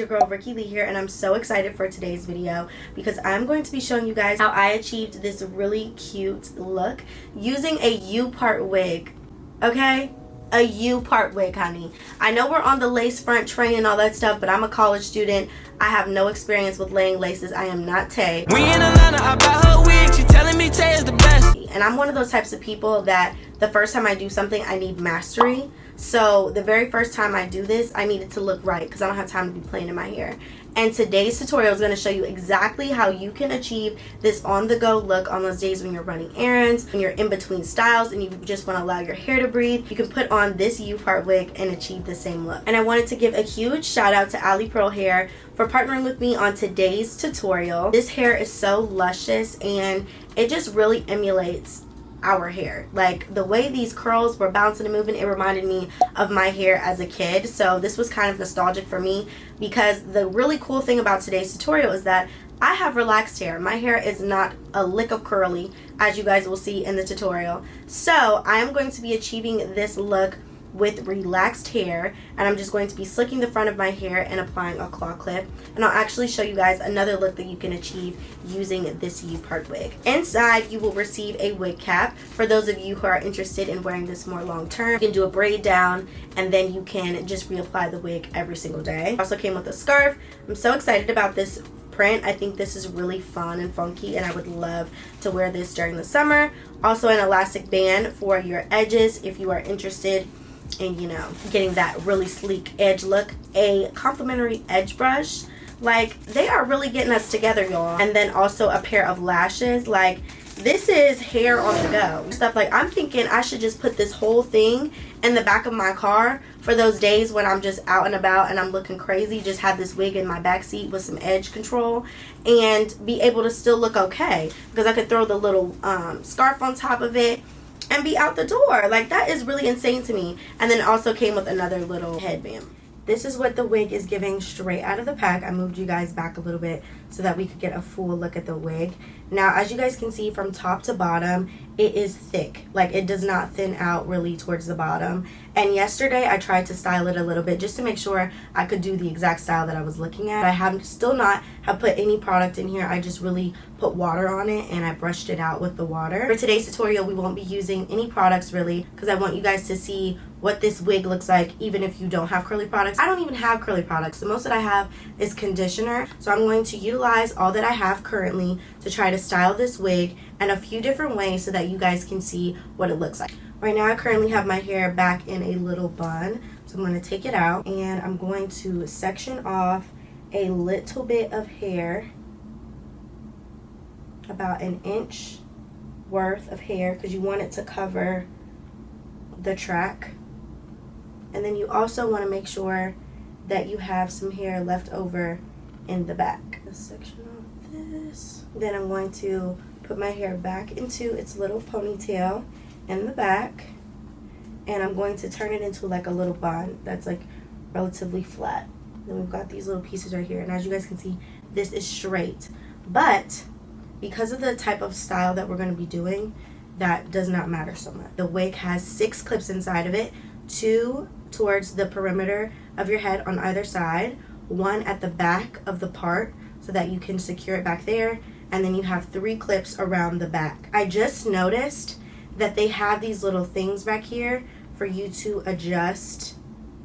your girl Rikki Lee here, and I'm so excited for today's video because I'm going to be showing you guys how I achieved this really cute look using a U Part wig. Okay? A U Part wig, honey. I know we're on the lace front train and all that stuff, but I'm a college student. I have no experience with laying laces. I am not Tay. We in Atlanta, I bought her wig. She telling me Tay is the best. And I'm one of those types of people that the first time I do something, I need mastery. So the very first time I do this, I need it to look right because I don't have time to be playing in my hair. And today's tutorial is going to show you exactly how you can achieve this on-the-go look on those days when you're running errands, when you're in between styles and you just want to allow your hair to breathe. You can put on this U Part wig and achieve the same look. And I wanted to give a huge shout out to Alipearl Hair for partnering with me on today's tutorial. This hair is so luscious and it just really emulates our hair. Like the way these curls were bouncing and moving, it reminded me of my hair as a kid. So this was kind of nostalgic for me because the really cool thing about today's tutorial is that I have relaxed hair. My hair is not a lick of curly, as you guys will see in the tutorial. So I am going to be achieving this look with relaxed hair, and I'm just going to be slicking the front of my hair and applying a claw clip, and I'll actually show you guys another look that you can achieve using this U Part wig. Inside you will receive a wig cap. For those of you who are interested in wearing this more long term, you can do a braid down and then you can just reapply the wig every single day. Also came with a scarf. I'm so excited about this print. I think this is really fun and funky, and I would love to wear this during the summer. Also an elastic band for your edges if you are interested and you know, getting that really sleek edge look. A complimentary edge brush. Like, they are really getting us together, y'all. And then also a pair of lashes. Like, this is hair on the go stuff. Like, I'm thinking I should just put this whole thing in the back of my car for those days when I'm just out and about and I'm looking crazy. Just have this wig in my back seat with some edge control and be able to still look okay, because I could throw the little scarf on top of it and be out the door. Like, that is really insane to me. And then it also came with another little headband. This is what the wig is giving straight out of the pack. I moved you guys back a little bit so that we could get a full look at the wig. Now, as you guys can see from top to bottom, it is thick. Like, it does not thin out really towards the bottom. And yesterday I tried to style it a little bit just to make sure I could do the exact style that I was looking at. I have still not have put any product in here. I just really put water on it and I brushed it out with the water. For today's tutorial, we won't be using any products really, because I want you guys to see what this wig looks like even if you don't have curly products. I don't even have curly products. The most that I have is conditioner. So I'm going to utilize all that I have currently to try to style this wig in a few different ways so that you guys can see what it looks like. Right now I currently have my hair back in a little bun. So I'm going to take it out and I'm going to section off a little bit of hair, about an inch worth of hair, because you want it to cover the track. And then you also want to make sure that you have some hair left over in the back. Let's section off this. Then I'm going to put my hair back into its little ponytail in the back, and I'm going to turn it into like a little bun that's like relatively flat. Then we've got these little pieces right here, and as you guys can see, this is straight. But because of the type of style that we're going to be doing, that does not matter so much. The wig has 6 clips inside of it, 2 towards the perimeter of your head on either side, 1 at the back of the part so that you can secure it back there, and then you have 3 clips around the back. I just noticed that they have these little things back here for you to adjust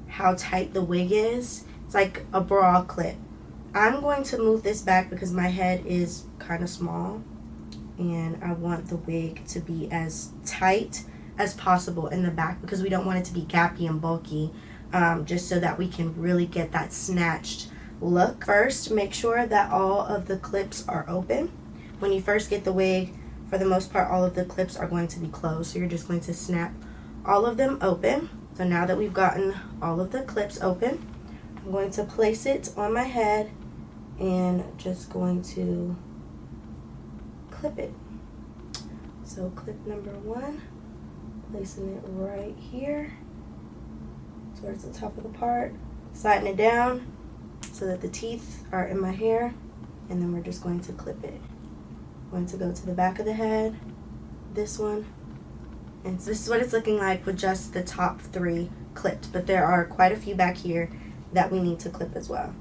how tight the wig is. It's like a bra clip. I'm going to move this back because my head is kind of small and I want the wig to be as tight as possible in the back because we don't want it to be gappy and bulky, just so that we can really get that snatched look. First, make sure that all of the clips are open. When you first get the wig, for the most part, all of the clips are going to be closed, so you're just going to snap all of them open. So now that we've gotten all of the clips open, I'm going to place it on my head and just going to clip it. So clip number 1, placing it right here towards the top of the part, sliding it down so that the teeth are in my hair, and then we're just going to clip it. I'm going to go to the back of the head, this one, and this is what it's looking like with just the top 3 clipped, but there are quite a few back here that we need to clip as well.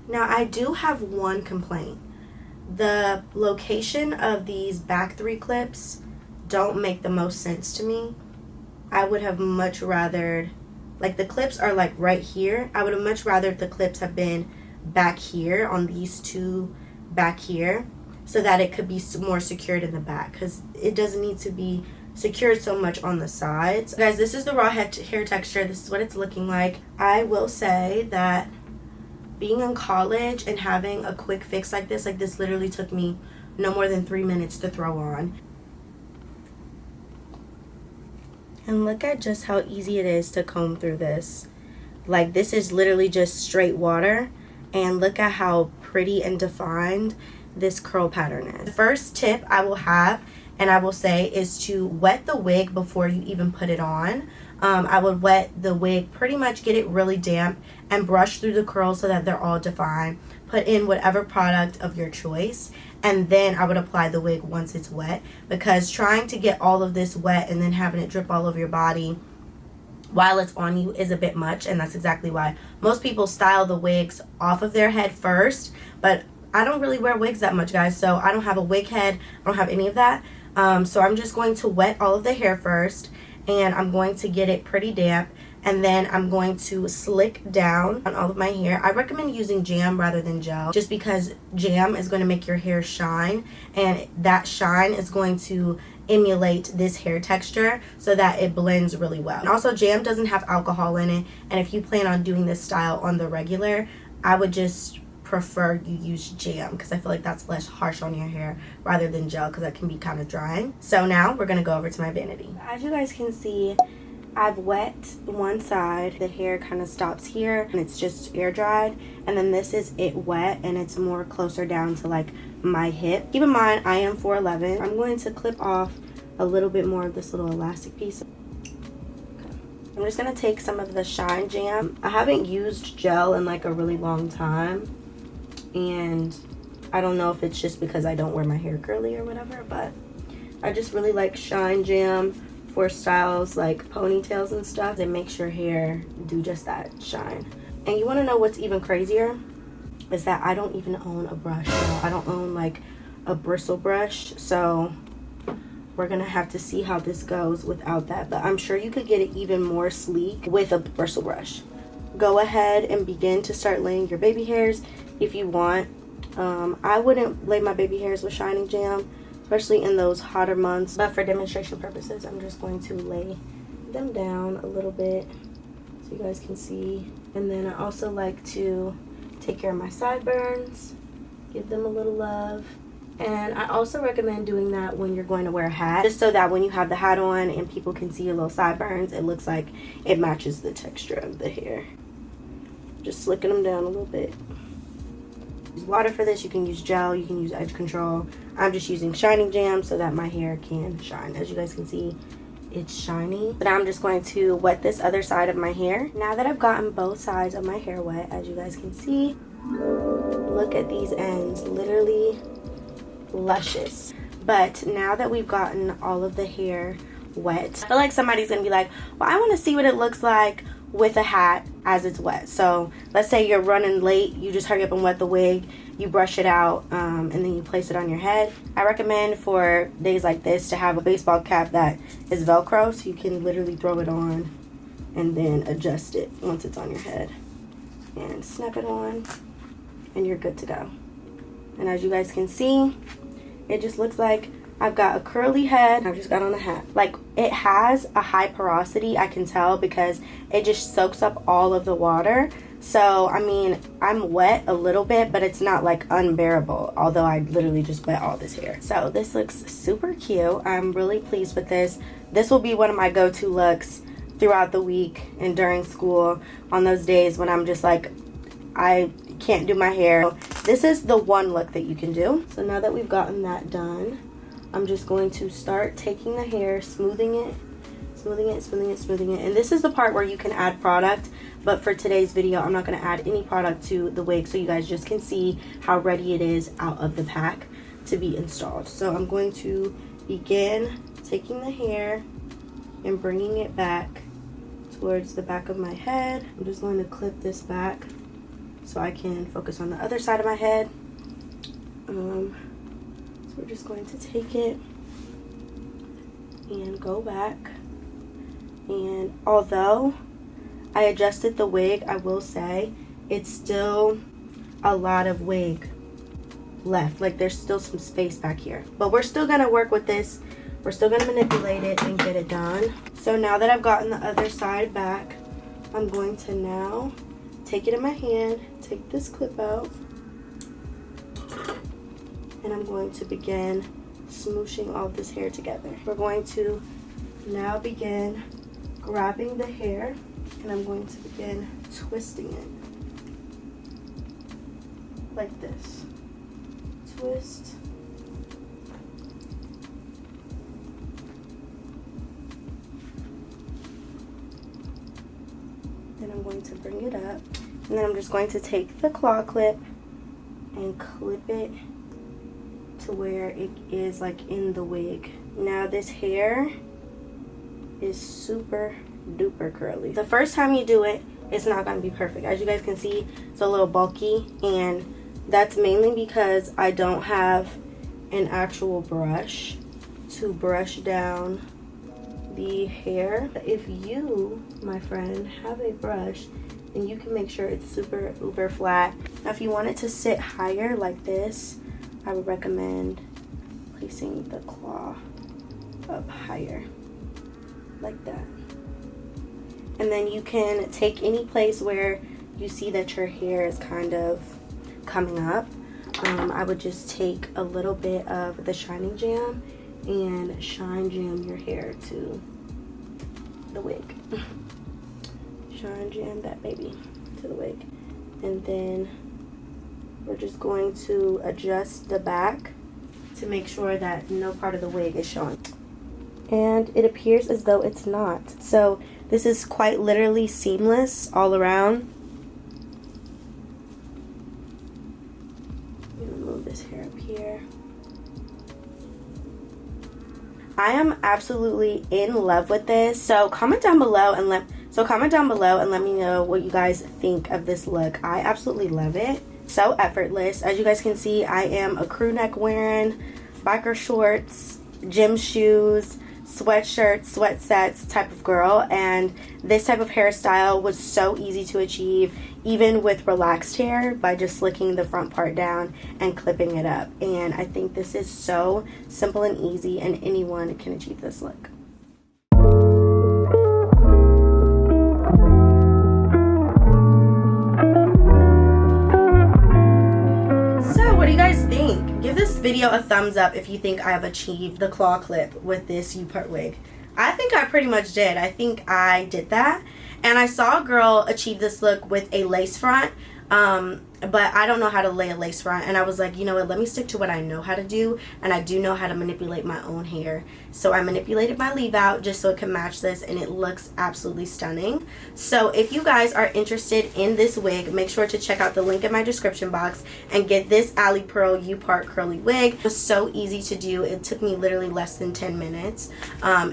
Now I do have one complaint. The location of these back 3 clips don't make the most sense to me. I would have much rather, like the clips are like right here. I would have much rather the clips have been back here on these 2 back here, so that it could be more secured in the back, because it doesn't need to be secured so much on the sides. Guys, this is the raw hair texture. This is what it's looking like. I will say that being in college and having a quick fix like this literally took me no more than 3 minutes to throw on. And look at just how easy it is to comb through this. Like, this is literally just straight water, and look at how pretty and defined this curl pattern is. The first tip I will have, and I will say, is to wet the wig before you even put it on. I would wet the wig, pretty much get it really damp, and brush through the curls so that they're all defined. Put in whatever product of your choice, and then I would apply the wig once it's wet, because trying to get all of this wet and then having it drip all over your body while it's on you is a bit much, and that's exactly why most people style the wigs off of their head first. But I don't really wear wigs that much, guys, so I don't have a wig head. I don't have any of that. So I'm just going to wet all of the hair first, and I'm going to get it pretty damp, and then I'm going to slick down on all of my hair. I recommend using jam rather than gel, just because jam is going to make your hair shine, and that shine is going to emulate this hair texture so that it blends really well. And also, jam doesn't have alcohol in it, and if you plan on doing this style on the regular, I would just prefer you use jam, because I feel like that's less harsh on your hair rather than gel, because that can be kind of drying. So now we're going to go over to my vanity. As you guys can see, I've wet one side. The hair kind of stops here and it's just air dried, and then this is it wet and it's more closer down to like my hip. Keep in mind, I am 4'11". I'm going to clip off a little bit more of this little elastic piece. I'm just going to take some of the Shine Jam. I haven't used gel in like a really long time, and I don't know if it's just because I don't wear my hair curly or whatever, but I just really like Shine Jam for styles like ponytails and stuff. It makes your hair do just that, shine. And you want to know what's even crazier? Is that I don't even own a brush. No, I don't own like a bristle brush, so we're gonna have to see how this goes without that. But I'm sure you could get it even more sleek with a bristle brush. Go ahead and begin to start laying your baby hairs if you want. I wouldn't lay my baby hairs with Shining Jam, especially in those hotter months, but for demonstration purposes, I'm just going to lay them down a little bit so you guys can see. And then I also like to take care of my sideburns, give them a little love. And I also recommend doing that when you're going to wear a hat, just so that when you have the hat on and people can see your little sideburns, it looks like it matches the texture of the hair. Just slicking them down a little bit. Use water for this. You can use gel, you can use edge control. I'm just using Shining Jam so that my hair can shine. As you guys can see, it's shiny. But I'm just going to wet this other side of my hair. Now that I've gotten both sides of my hair wet, as you guys can see, look at these ends, literally luscious. But now that we've gotten all of the hair wet, I feel like somebody's gonna be like, well, I want to see what it looks like with a hat as it's wet. So let's say you're running late, you just hurry up and wet the wig, you brush it out, and then you place it on your head. I recommend for days like this to have a baseball cap that is Velcro, so you can literally throw it on and then adjust it once it's on your head and snap it on, and you're good to go. And as you guys can see, it just looks like I've got a curly head. I've just got on a hat. Like, it has a high porosity, I can tell, because it just soaks up all of the water. So, I mean, I'm wet a little bit, but it's not like unbearable, although I literally just wet all this hair. So this looks super cute. I'm really pleased with this. This will be one of my go-to looks throughout the week and during school on those days when I'm just like, I can't do my hair. This is the one look that you can do. So now that we've gotten that done, I'm just going to start taking the hair, smoothing it. And this is the part where you can add product, but for today's video, I'm not going to add any product to the wig, so you guys just can see how ready it is out of the pack to be installed. So I'm going to begin taking the hair and bringing it back towards the back of my head. I'm just going to clip this back so I can focus on the other side of my head. So we're just going to take it and go back. And although I adjusted the wig, I will say it's still a lot of wig left. Like there's still some space back here, but we're still gonna work with this. We're still gonna manipulate it and get it done. So now that I've gotten the other side back, I'm going to now take it in my hand, take this clip out, and I'm going to begin smooshing all of this hair together. We're going to now begin grabbing the hair, and I'm going to begin twisting it like this. Twist. Then I'm going to bring it up, and then I'm just going to take the claw clip and clip it to where it is like in the wig. Now this hair is super duper curly. The first time you do it, it's not going to be perfect. As you guys can see, it's a little bulky, and that's mainly because I don't have an actual brush to brush down the hair. If you, my friend, have a brush, then you can make sure it's super uber flat. Now if you want it to sit higher like this, I would recommend placing the claw up higher like that. And then you can take any place where you see that your hair is kind of coming up. I would just take a little bit of the shining jam and shine jam your hair to the wig. Shine jam that baby to the wig. And then we're just going to adjust the back to make sure that no part of the wig is showing. And it appears as though it's not. So this is quite literally seamless all around. I'm gonna move this hair up here. I am absolutely in love with this. So comment down below and let me know what you guys think of this look. I absolutely love it. So effortless. As you guys can see, I am a crew neck wearing, biker shorts, gym shoes, sweatshirts, sweat sets type of girl, and this type of hairstyle was so easy to achieve even with relaxed hair by just slicking the front part down and clipping it up. And I think this is so simple and easy, and anyone can achieve this look. So what do you guys think? Give this video a thumbs up if you think I have achieved the claw clip with this U Part wig. I think I pretty much did. I think I did that. And I saw a girl achieve this look with a lace front, but I don't know how to lay a lace front. And I was like, you know what, let me stick to what I know how to do. And I do know how to manipulate my own hair. So I manipulated my leave out just so it can match this, and it looks absolutely stunning. So if you guys are interested in this wig, make sure to check out the link in my description box and get this Alipearl U Part curly wig. It was so easy to do. It took me literally less than 10 minutes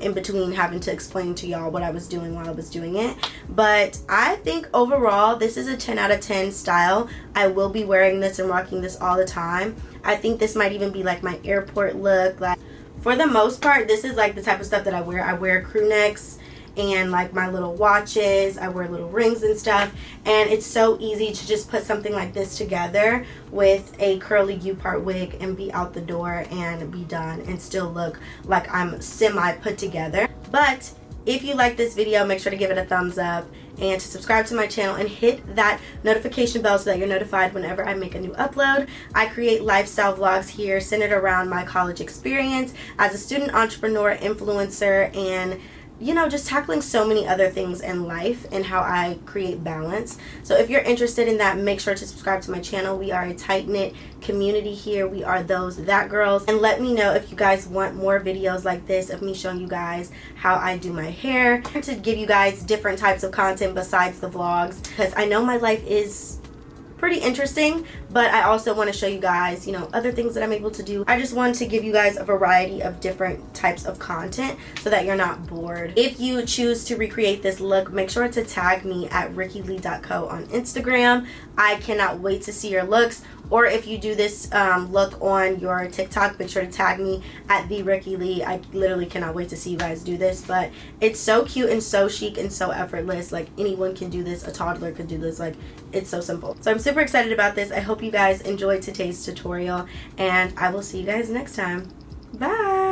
in between having to explain to y'all what I was doing while I was doing it. But I think overall this is a 10 out of 10 style. I will be wearing this and rocking this all the time. I think this might even be like my airport look. Like, for the most part, this is like the type of stuff that I wear. I wear crew necks and like my little watches. I wear little rings and stuff, and it's so easy to just put something like this together with a curly U Part wig and be out the door and be done and still look like I'm semi put together. But if you like this video, make sure to give it a thumbs up and to subscribe to my channel and hit that notification bell so that you're notified whenever I make a new upload. I create lifestyle vlogs here centered around my college experience as a student entrepreneur, influencer, and you know, just tackling so many other things in life and how I create balance. So if you're interested in that, make sure to subscribe to my channel. We are a tight-knit community here. We are those that girls. And let me know if you guys want more videos like this of me showing you guys how I do my hair, to give you guys different types of content besides the vlogs, because I know my life is pretty interesting, but I also want to show you guys, you know, other things that I'm able to do. I just wanted to give you guys a variety of different types of content so that you're not bored. If you choose to recreate this look, make sure to tag me at rikkilee.co on Instagram. I cannot wait to see your looks. Or if you do this look on your TikTok, make sure to tag me at the Rikki Lee. I literally cannot wait to see you guys do this, but it's so cute and so chic and so effortless. Like, anyone can do this. A toddler could do this. Like, it's so simple. So I'm super excited about this. I hope you guys enjoyed today's tutorial, and I will see you guys next time. Bye.